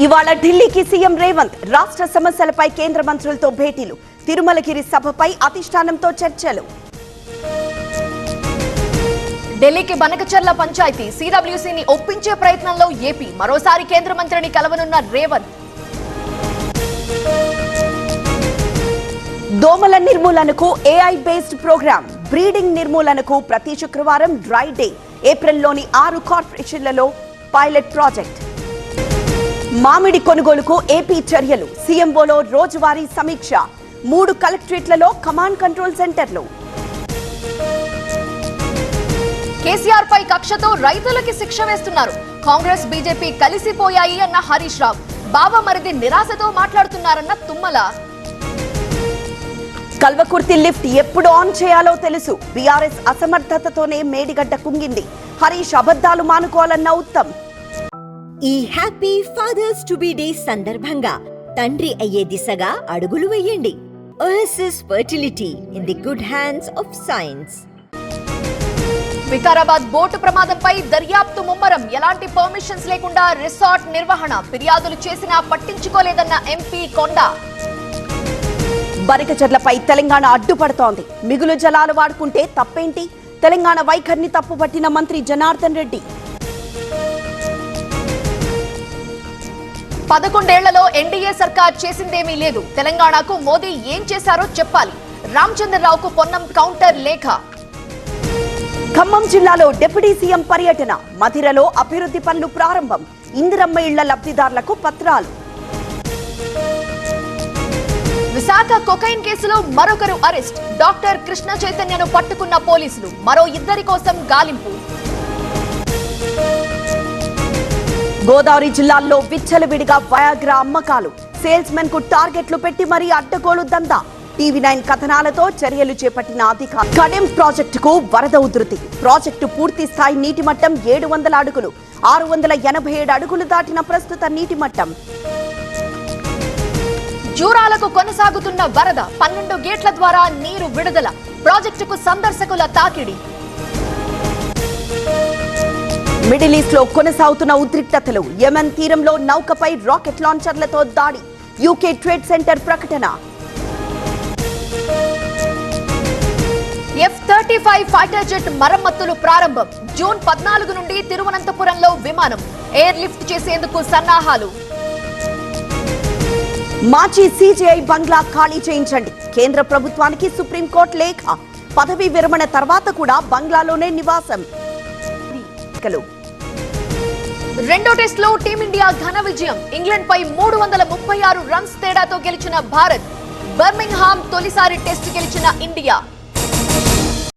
ఇవాళ ఢిల్లీకి సీఎం రేవంత్ రాష్ట్ర సమస్యలపై కేంద్ర మంత్రులతో భేటీలు, తిరుమలగిరి సభపై అధిష్టానంతో చర్చలు. ఢిల్లీకి బనకచర్ల పంచాయతీ సిడబ్ల్యూసీని ఒప్పించే ప్రయత్నంలో ఏపీ, మరోసారి కేంద్ర మంత్రిని కలవనున్న రేవంత్. దోమల నిర్మూలనకు ఏఐ బేస్డ్ ప్రోగ్రామ్, బ్రీడింగ్ నిర్మూలనకు ప్రతి శుక్రవారం డ్రై డే, ఏప్రిల్లోని 6 కార్పొరేషన్లలో పైలట్ ప్రాజెక్ట్. మామిడి కొనుగోలుకు ఏపీ చర్యలు, సీఎంఓలో రోజువారీ సమీక్ష, 3 కలెక్టరేట్లలో కమాండ్ కంట్రోల్ సెంటర్లు. కేసీఆర్ పై కక్షతో రైతులకి శిక్ష వేస్తున్నారు, కాంగ్రెస్ బీజేపీ కలిసిపోయాయి అన్న హరీష్ రావు, బావమరిది నిరాశతో మాట్లాడుతున్నారన్న తుమ్మల. కల్వకుర్తి లిఫ్ట్ ఎప్పుడు ఆన్ చేయాలో తెలుసు, బీఆర్ఎస్ అసమర్థతతోనే మేడిగడ్డ కుంగింది, హరీష్ అబద్ధాలు మానుకోవాలన్న ఉత్తమ్. ఈ happy fathers to be day సందర్భంగా తండ్రి అయ్యే దిశగా అడుగులు వేయండి. OSS fertility in the good hands of science. Vikarabad boat ప్రమాదంపై దర్యాప్తు ముమ్మరం, ఎలాంటి పర్మిషన్స్ లేకుండా రిసార్ట్ నిర్వహణ, ఫిర్యాదులు చేసినా పట్టించుకోలేదన్న ఎంపీ కొండ. బనకచర్లపై తెలంగాణ అడ్డుపడుతోంది, మిగులు జలాలు వాడుకుంటే తప్పేంటి, తెలంగాణ వైఖరిని తప్పుపట్టిన మంత్రి జనార్దన్ రెడ్డి. 11 ఏళ్లలో ఎన్డీఏ సర్కార్ చేసిందేమీ లేదు, తెలంగాణకు మోదీ ఏం చేశారో చెప్పాలి, రామచంద్రరావుకు పొన్నం కౌంటర్ లేఖ. ఖమ్మం జిల్లాలో డిప్యూటీ సీఎం పర్యటన, మధిరలో అభివృద్ధి పనులు ప్రారంభం, ఇందిరమ్మ ఇళ్ల లబ్ధిదారులకు పత్రాలు. విశాఖ కొకైన్ కేసులో మరొకరు అరెస్ట్, డాక్టర్ కృష్ణ చైతన్యను పట్టుకున్న పోలీసులు, మరో 2 కోసం గాలింపు. గోదావరి జిల్లాల్లో విచ్చలవిడిగా వయాగ్రా అమ్మకాలు, సేల్స్ మెన్ కు టార్గెట్లు పెట్టి మరీ అడ్డగోలు దందా, టీవీ9 కథనాలతో చర్యలు చేపట్టిన అధికారులు. కడెం ప్రాజెక్టుకు వరద ఉధృతి, ప్రాజెక్టు పూర్తి స్థాయి నీటి మట్టం 700 అడుగులు, 687 అడుగులు దాటిన ప్రస్తుత నీటి మట్టం. జూరాలకు కొనసాగుతున్న వరద, 12 గేట్ల ద్వారా నీరు విడుదల, ప్రాజెక్టుకు సందర్శకుల తాకిడి. మిడిల్ ఈస్ట్ లో కొనసాగుతున్న ఉద్రిక్తతలు, యెమెన్ తీరంలో నౌకపై రాకెట్ లాంచర్లతో దాడి, యూకే ట్రేడ్ సెంటర్ ప్రకటన. F-35 ఫైటర్ జెట్ మరమ్మతులు ప్రారంభం, జూన్ 14 నుండి తిరువనంతపురంలో విమానం, ఎయిర్ లిఫ్ట్ చేసేందుకు సన్నాహాలు. మాజీ సీజీఐ బంగ్లా ఖాళీ చేయించండి, కేంద్ర ప్రభుత్వానికి సుప్రీంకోర్టు లేఖ, పదవీ విరమణ తర్వాత కూడా బంగ్లాలోనే నివాసం. రెండో టెస్ట్ లో టీమిండియా ఘన విజయం, ఇంగ్లాండ్ పై 336 రన్స్ తేడాతో గెలిచిన భారత్, బర్మింగ్హామ్ తొలిసారి టెస్ట్ గెలిచిన ఇండియా.